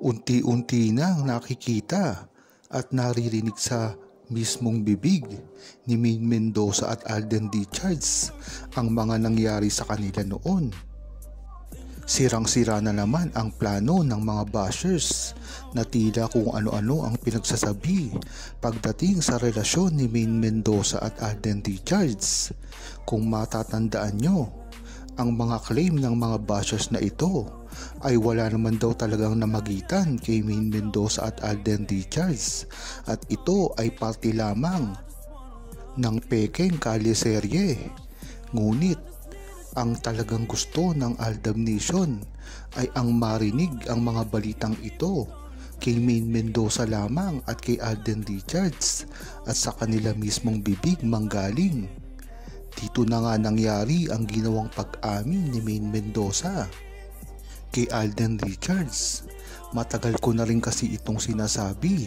Unti-unti nang nakikita at naririnig sa mismong bibig ni Maine Mendoza at Alden Richards ang mga nangyari sa kanila noon. Sirang-sira na naman ang plano ng mga bashers na tila kung ano-ano ang pinagsasabi pagdating sa relasyon ni Maine Mendoza at Alden Richards. Kung matatandaan nyo, ang mga claim ng mga bashers na ito ay wala naman daw talagang namagitan kay Maine Mendoza at Alden Richards at ito ay parte lamang ng pekeng kalyeserye. Ngunit ang talagang gusto ng Aldab Nation ay ang marinig ang mga balitang ito kay Maine Mendoza lamang at kay Alden Richards at sa kanila mismong bibig manggaling. Dito na nga nangyari ang ginawang pag-amin ni Maine Mendoza kay Alden Richards. Matagal ko na rin kasi itong sinasabi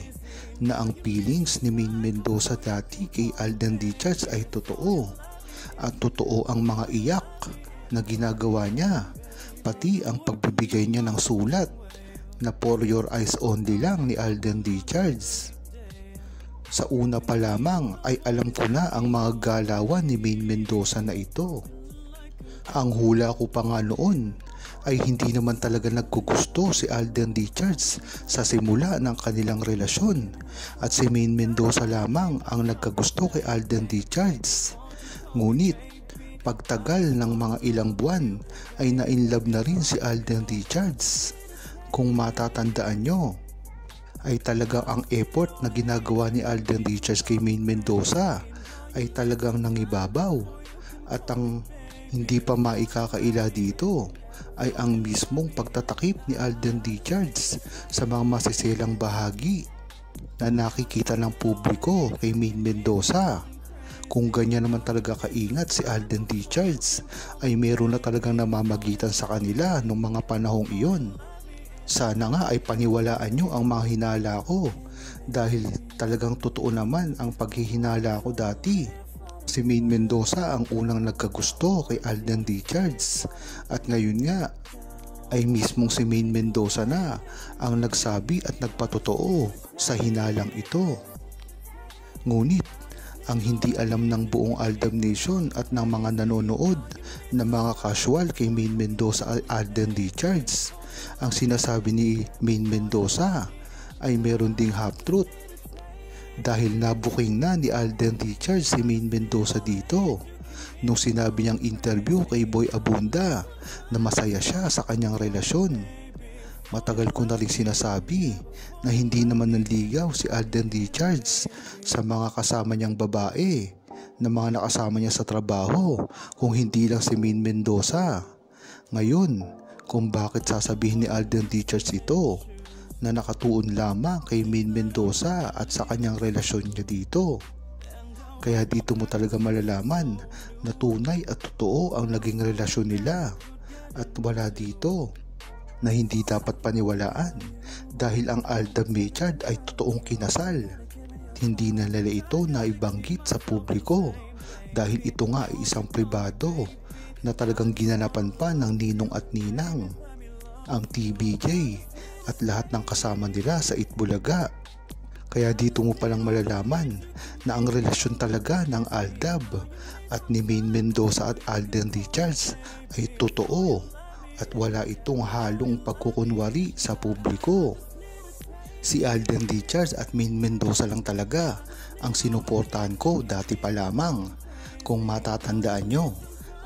na ang feelings ni Maine Mendoza dati kay Alden Richards ay totoo. At totoo ang mga iyak na ginagawa niya, pati ang pagbibigay niya ng sulat na for your eyes only lang ni Alden Richards. Sa una pa lamang ay alam ko na ang mga galawan ni Maine Mendoza na ito. Ang hula ko pa nga noon ay hindi naman talaga nagkugusto si Alden Richards sa simula ng kanilang relasyon at si Maine Mendoza lamang ang nagkagusto kay Alden Richards. Ngunit pagtagal ng mga ilang buwan ay na-inlove na rin si Alden Richards. Kung matatandaan nyo, ay talagang ang effort na ginagawa ni Alden Richards kay Maine Mendoza ay talagang nangibabaw. At ang hindi pa maikakaila dito ay ang mismong pagtatakip ni Alden Richards sa mga masiselang bahagi na nakikita ng publiko kay Maine Mendoza. Kung ganyan naman talaga kaingat si Alden Richards ay meron na talagang namamagitan sa kanila noong mga panahong iyon. Sana nga ay paniwalaan nyo ang mga hinala ko dahil talagang totoo naman ang paghihinala ko dati. Si Maine Mendoza ang unang nagkagusto kay Alden Richards at ngayon nga ay mismong si Maine Mendoza na ang nagsabi at nagpatotoo sa hinalang ito. Ngunit ang hindi alam ng buong Aldab Nation at ng mga nanonood na mga casual kay Maine Mendoza at Alden Richards, ang sinasabi ni Maine Mendoza ay meron ding half-truth dahil nabuking na ni Alden Richards si Maine Mendoza dito nung sinabi niyang interview kay Boy Abunda na masaya siya sa kanyang relasyon. Matagal ko na rin sinasabi na hindi naman nanligaw si Alden Richards sa mga kasama niyang babae na mga nakasama niya sa trabaho kung hindi lang si Maine Mendoza. Ngayon, kung bakit sasabihin ni Alden Richards ito na nakatuon lamang kay Maine Mendoza at sa kanyang relasyon niya dito. Kaya dito mo talaga malalaman na tunay at totoo ang naging relasyon nila at wala dito na hindi dapat paniwalaan dahil ang Aldab Richard ay totoong kinasal. Hindi na nila ito naibanggit sa publiko dahil ito nga ay isang pribado na talagang ginanapan pa ng ninong at ninang, ang TBJ at lahat ng kasama nila sa Itbulaga. Kaya dito mo palang malalaman na ang relasyon talaga ng Aldab at ni Maine Mendoza at Alden Richards ay totoo at wala itong halong pagkukunwari sa publiko. Si Alden Richards at Maine Mendoza lang talaga ang sinuportahan ko dati pa lamang. Kung matatandaan nyo,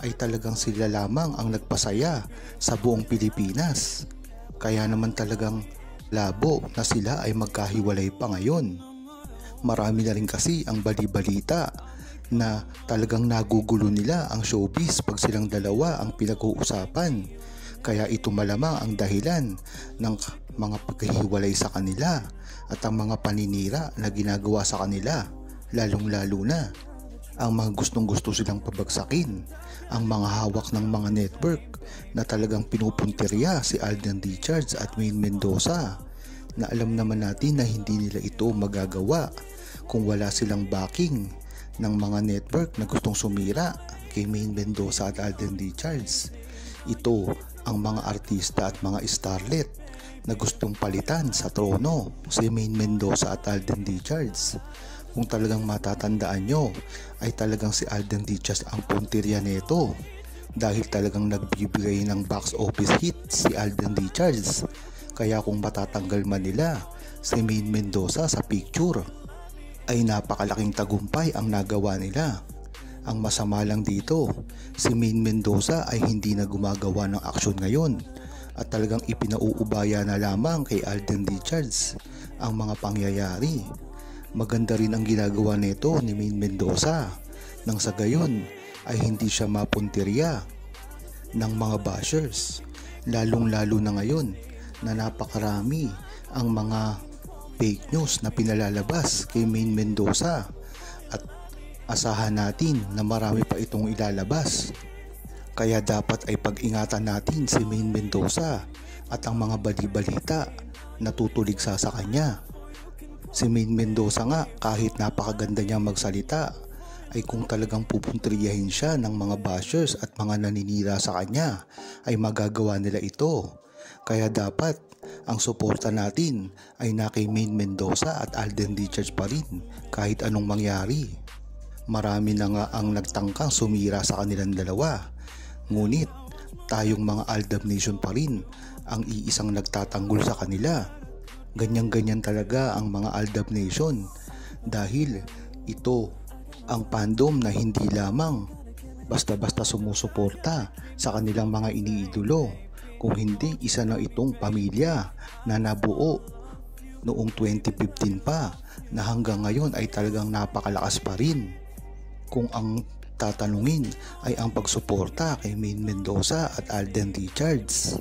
ay talagang sila lamang ang nagpasaya sa buong Pilipinas. Kaya naman talagang labo na sila ay magkahiwalay pa ngayon. Marami na rin kasi ang bali-balita na talagang nagugulo nila ang showbiz pag silang dalawa ang pinag-uusapan. Kaya ito malamang ang dahilan ng mga paghihiwalay sa kanila at ang mga paninira na ginagawa sa kanila, lalong-lalo na ang mga gustong-gusto silang pabagsakin, ang mga hawak ng mga network na talagang pinupuntirya si Alden Richards at Maine Mendoza na alam naman natin na hindi nila ito magagawa kung wala silang backing ng mga network na gustong sumira kay Maine Mendoza at Alden Richards. Ito ang mga artista at mga starlet na gustong palitan sa trono si Maine Mendoza at Alden Richards. Kung talagang matatandaan nyo ay talagang si Alden Richards ang puntirya nito dahil talagang nagbibigay ng box office hit si Alden Richards. Kaya kung matatanggal man nila si Maine Mendoza sa picture ay napakalaking tagumpay ang nagawa nila. Ang masama lang dito, si Maine Mendoza ay hindi na gumagawa ng aksyon ngayon at talagang ipinauubaya na lamang kay Alden Richards ang mga pangyayari. Maganda rin ang ginagawa nito ni Maine Mendoza nang sa gayon ay hindi siya mapuntirya ng mga bashers, lalong-lalo na ngayon na napakarami ang mga fake news na pinalalabas kay Maine Mendoza at asahan natin na marami pa itong ilalabas. Kaya dapat ay pag-ingatan natin si Maine Mendoza at ang mga bali-balita na tutuligsa sa kanya. Si Maine Mendoza nga kahit napakaganda niyang magsalita ay kung talagang pupuntriyahin siya ng mga bashers at mga naninira sa kanya ay magagawa nila ito. Kaya dapat ang suporta natin ay na kay Maine Mendoza at Alden Richards pa rin kahit anong mangyari. Marami na nga ang nagtangkang sumira sa kanilang dalawa. Ngunit tayong mga Aldab Nation pa rin ang iisang nagtatanggol sa kanila. Ganyan-ganyan talaga ang mga Aldab Nation dahil ito ang fandom na hindi lamang basta-basta sumusuporta sa kanilang mga iniidolo, kung hindi isa na itong pamilya na nabuo noong 2015 pa na hanggang ngayon ay talagang napakalakas pa rin. Kung ang tatanungin ay ang pagsuporta kay Maine Mendoza at Alden Richards.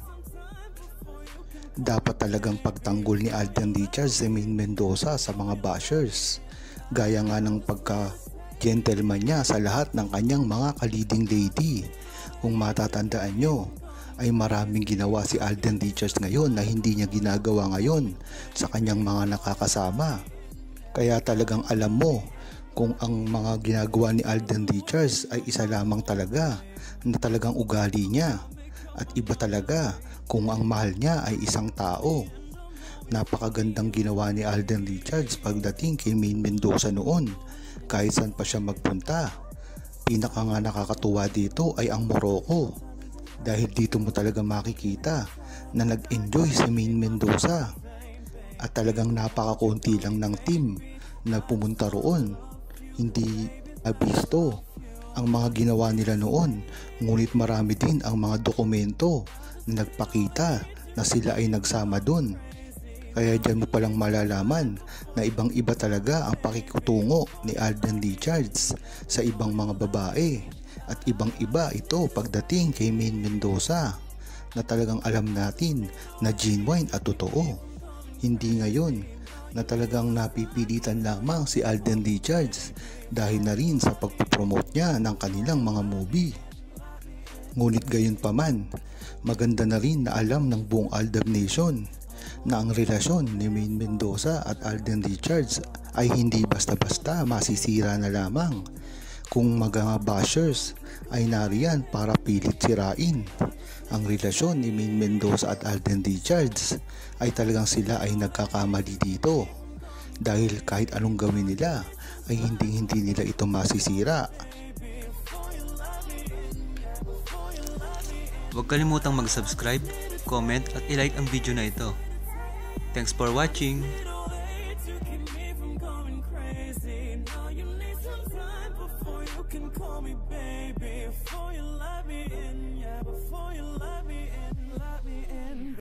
Dapat talagang pagtanggol ni Alden Richards si Maine Mendoza sa mga bashers, gaya nga ng pagka-gentleman niya sa lahat ng kanyang mga ka-leading lady. Kung matatandaan nyo, ay maraming ginawa si Alden Richards ngayon na hindi niya ginagawa ngayon sa kanyang mga nakakasama. Kaya talagang alam mo kung ang mga ginagawa ni Alden Richards ay isa lamang talaga na talagang ugali niya, at iba talaga kung ang mahal niya ay isang tao. Napakagandang ginawa ni Alden Richards pagdating kay Maine Mendoza noon kahit saan pa siya magpunta. Pinaka nga nakakatuwa dito ay ang Morocco, dahil dito mo talaga makikita na nag-enjoy si Maine Mendoza at talagang napakakunti lang ng team na pumunta roon. Hindi abisto ang mga ginawa nila noon, ngunit marami din ang mga dokumento na nagpakita na sila ay nagsama doon. Kaya dyan mo palang malalaman na ibang iba talaga ang pakikutungo ni Alden Richards sa ibang mga babae, at ibang iba ito pagdating kay Maine Mendoza na talagang alam natin na genuine at totoo. Hindi ngayon na talagang napipilitan lamang si Alden Richards dahil na rin sa pagpupromote niya ng kanilang mga movie. Ngunit gayon pa man, maganda na rin na alam ng buong Aldab Nation na ang relasyon ni Maine Mendoza at Alden Richards ay hindi basta-basta masisira na lamang kung mga bashers ay nariyan para pilit sirain ang relasyon ni Maine Mendoza at Alden Richards. Ay talagang sila ay nagkakamali dito, dahil kahit anong gawin nila ay hindi nila ito masisira. Huwag kalimutang mag-subscribe, comment at i-like ang video na ito. Thanks for watching! Can call me baby before you let me in, yeah, before you let me in.